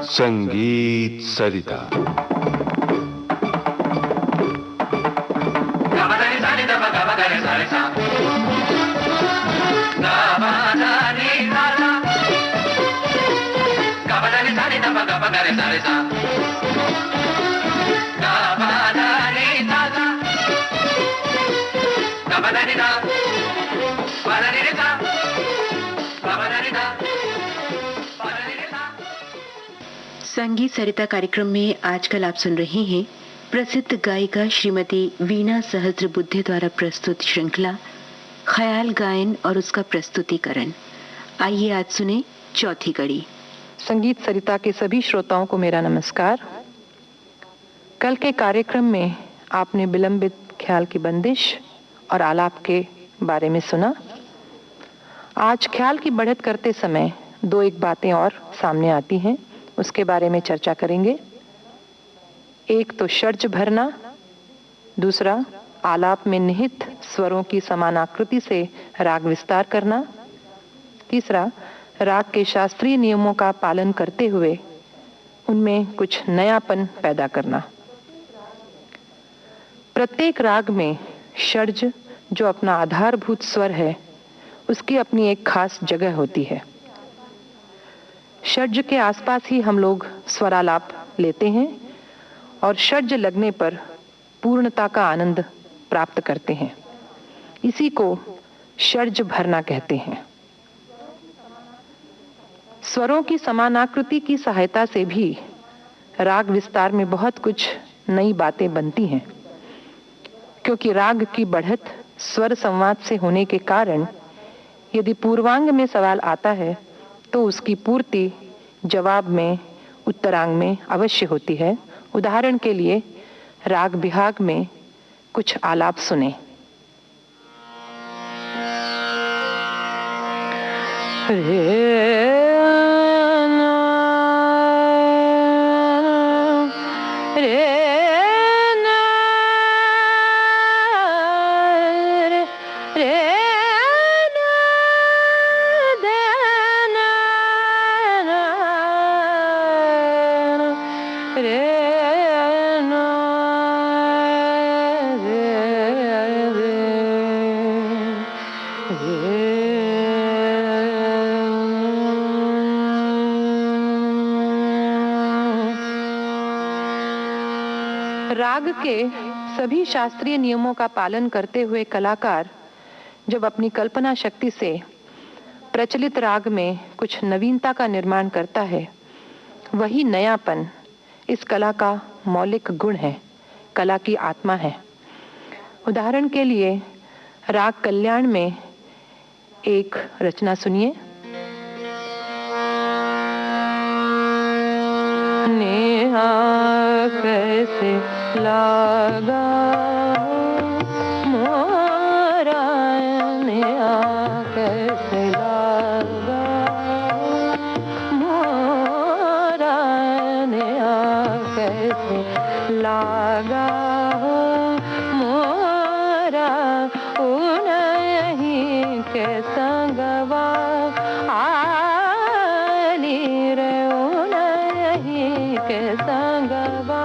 संगीत सरिता। संगीत सरिता कार्यक्रम में आजकल आप सुन रहे हैं प्रसिद्ध गायिका श्रीमती वीणा सहस्त्रबुद्धे द्वारा प्रस्तुत श्रृंखला ख्याल गायन और उसका प्रस्तुतिकरण। आइए आज सुने चौथी कड़ी। संगीत सरिता के सभी श्रोताओं को मेरा नमस्कार। कल के कार्यक्रम में आपने विलंबित ख्याल की बंदिश और आलाप के बारे में सुना। आज ख्याल की बढ़त करते समय दो एक बातें और सामने आती हैं, उसके बारे में चर्चा करेंगे। एक तो षड्ज भरना, दूसरा आलाप में निहित स्वरों की समानाकृति से राग विस्तार करना, तीसरा राग के शास्त्रीय नियमों का पालन करते हुए उनमें कुछ नयापन पैदा करना। प्रत्येक राग में षड्ज जो अपना आधारभूत स्वर है, उसकी अपनी एक खास जगह होती है। षड्ज के आसपास ही हम लोग स्वरालाप लेते हैं और षड्ज लगने पर पूर्णता का आनंद प्राप्त करते हैं। इसी को षड्ज भरना कहते हैं। स्वरों की समानाकृति की सहायता से भी राग विस्तार में बहुत कुछ नई बातें बनती हैं, क्योंकि राग की बढ़त स्वर संवाद से होने के कारण यदि पूर्वांग में सवाल आता है तो उसकी पूर्ति जवाब में उत्तरांग में अवश्य होती है। उदाहरण के लिए राग बिहाग में कुछ आलाप सुने। राग के सभी शास्त्रीय नियमों का पालन करते हुए कलाकार जब अपनी कल्पना शक्ति से प्रचलित राग में कुछ नवीनता का निर्माण करता है, वही नयापन इस कला का मौलिक गुण है, कला की आत्मा है। उदाहरण के लिए राग कल्याण में एक रचना सुनिए। नेहा कैसे लागा मोरा, नेहा कैसे लागा मोरा, नेहा कैसे लागा मोरा, उन्हीं के संगवा आली रे, उन्हीं के संगवा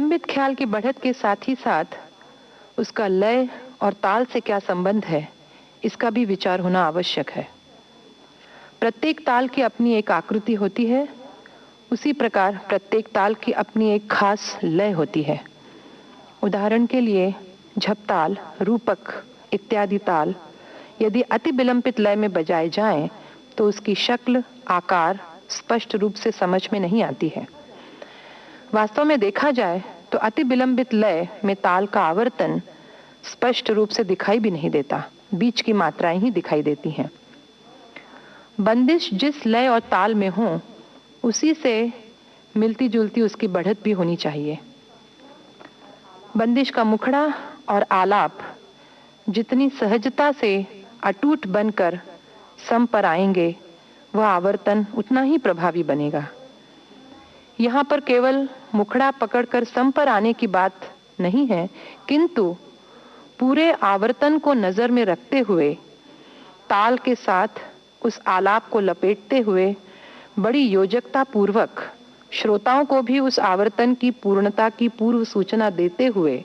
विलंबित ख्याल की बढ़त के साथ ही साथ उसका लय और ताल से क्या संबंध है, इसका भी विचार होना आवश्यक है। प्रत्येक ताल की अपनी एक आकृति होती है, उसी प्रकार प्रत्येक ताल की अपनी एक खास लय होती है। उदाहरण के लिए झपताल, रूपक इत्यादि ताल यदि अति विलंबित लय में बजाए जाएं, तो उसकी शक्ल, आकार स्पष्ट रूप से समझ में नहीं आती है। वास्तव में देखा जाए तो अति विलंबित लय में ताल का आवर्तन स्पष्ट रूप से दिखाई भी नहीं देता, बीच की मात्राएं ही दिखाई देती हैं। बंदिश जिस लय और ताल में हो, उसी से मिलती जुलती उसकी बढ़त भी होनी चाहिए। बंदिश का मुखड़ा और आलाप जितनी सहजता से अटूट बनकर सम पर आएंगे, वह आवर्तन उतना ही प्रभावी बनेगा। यहाँ पर केवल मुखड़ा पकड़कर सम पर आने की बात नहीं है, किंतु पूरे आवर्तन को नजर में रखते हुए, ताल के साथ उस आलाप को लपेटते हुए, बड़ी योजकता पूर्वक श्रोताओं को भी उस आवर्तन की पूर्णता की पूर्व सूचना देते हुए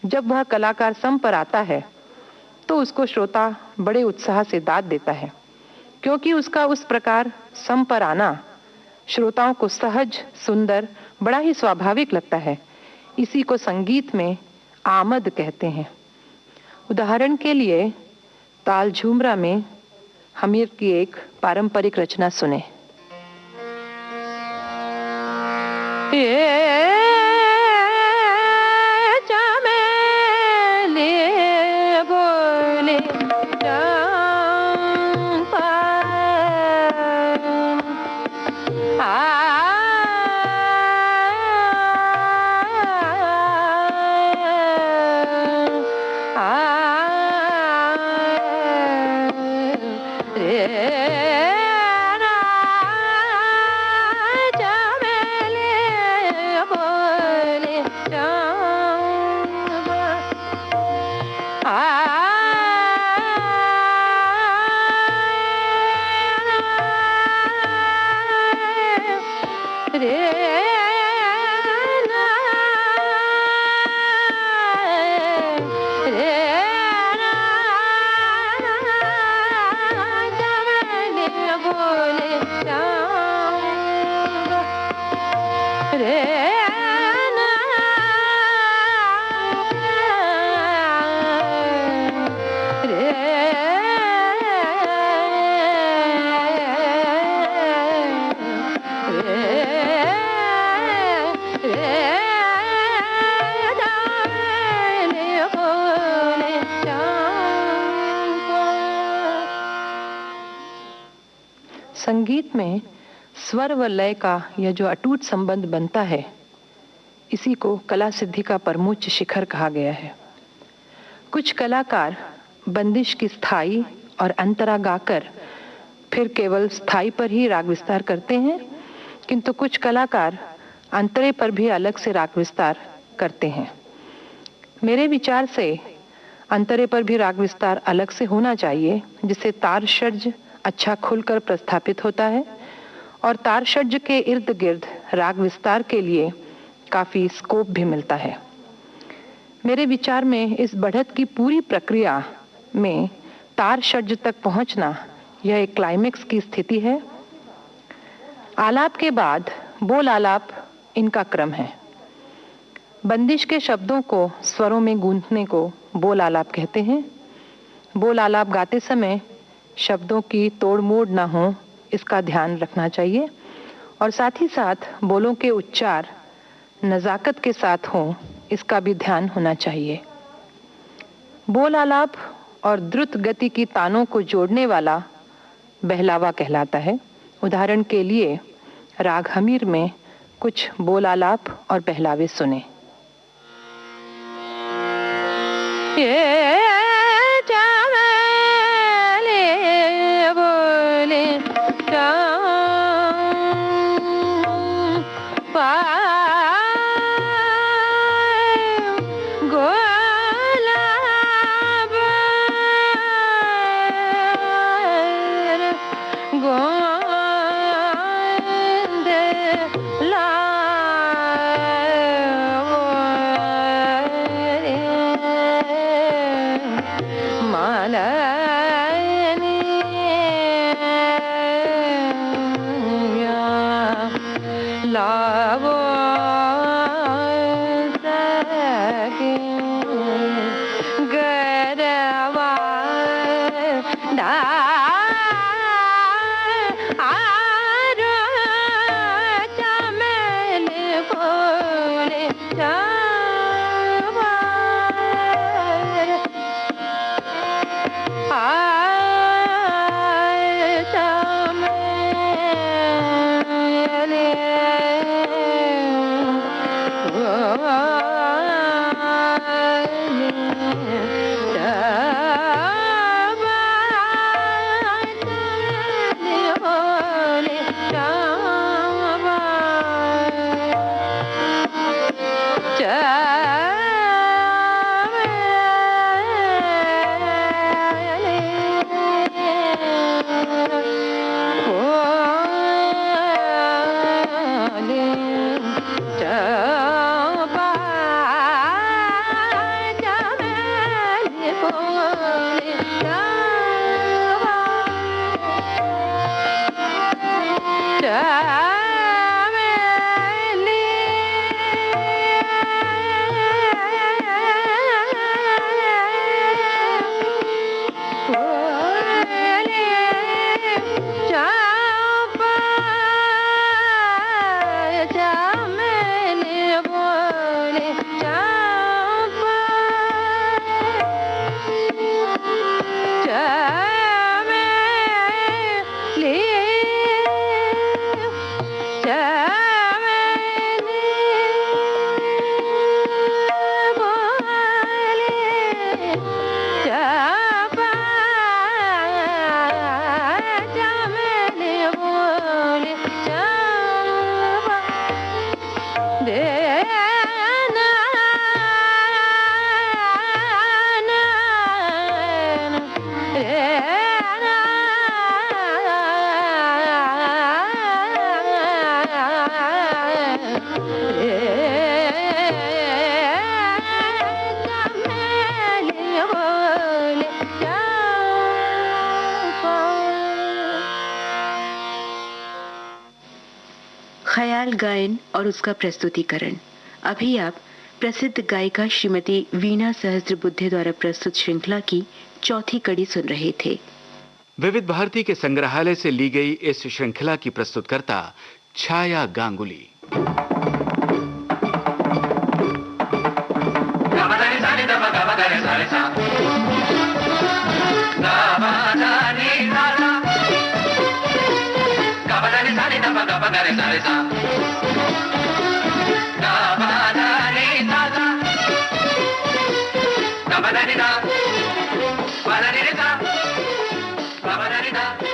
जब वह कलाकार सम पर आता है, तो उसको श्रोता बड़े उत्साह से दाद देता है, क्योंकि उसका उस प्रकार सम पर आना श्रोताओं को सहज, सुंदर, बड़ा ही स्वाभाविक लगता है। इसी को संगीत में आमद कहते हैं। उदाहरण के लिए ताल झूमरा में हमीर की एक पारंपरिक रचना सुने। संगीत में स्वर व लय का यह जो अटूट संबंध बनता है, इसी को कला सिद्धि का परमोच्च शिखर कहा गया है। कुछ कलाकार बंदिश की स्थाई और अंतरा गाकर फिर केवल स्थाई पर ही राग विस्तार करते हैं, किंतु कुछ कलाकार अंतरे पर भी अलग से राग विस्तार करते हैं। मेरे विचार से अंतरे पर भी राग विस्तार अलग से होना चाहिए, जिससे तार षड्ज अच्छा खुलकर प्रस्थापित होता है और तार षड्ज के इर्द गिर्द राग विस्तार के लिए काफी स्कोप भी मिलता है। मेरे विचार में इस बढ़त की पूरी प्रक्रिया में तार षड्ज तक पहुंचना यह एक क्लाइमेक्स की स्थिति है। आलाप के बाद बोल आलाप इनका क्रम है। बंदिश के शब्दों को स्वरों में गूंथने को बोल आलाप कहते हैं। बोल आलाप गाते समय शब्दों की तोड़ मोड़ ना हो, इसका ध्यान रखना चाहिए और साथ ही साथ बोलों के उच्चार नजाकत के साथ हो, इसका भी ध्यान होना चाहिए। बोल आलाप और द्रुत गति की तानों को जोड़ने वाला बहलावा कहलाता है। उदाहरण के लिए राग हमीर में कुछ बोल आलाप और बहलावे सुने। ख्याल गायन और उसका प्रस्तुतिकरण। अभी आप प्रसिद्ध गायिका श्रीमती वीणा सहस्त्रबुद्धे द्वारा प्रस्तुत श्रृंखला की चौथी कड़ी सुन रहे थे। विविध भारती के संग्रहालय से ली गई इस श्रृंखला की प्रस्तुतकर्ता छाया गांगुली। Ba-da-da-da-da.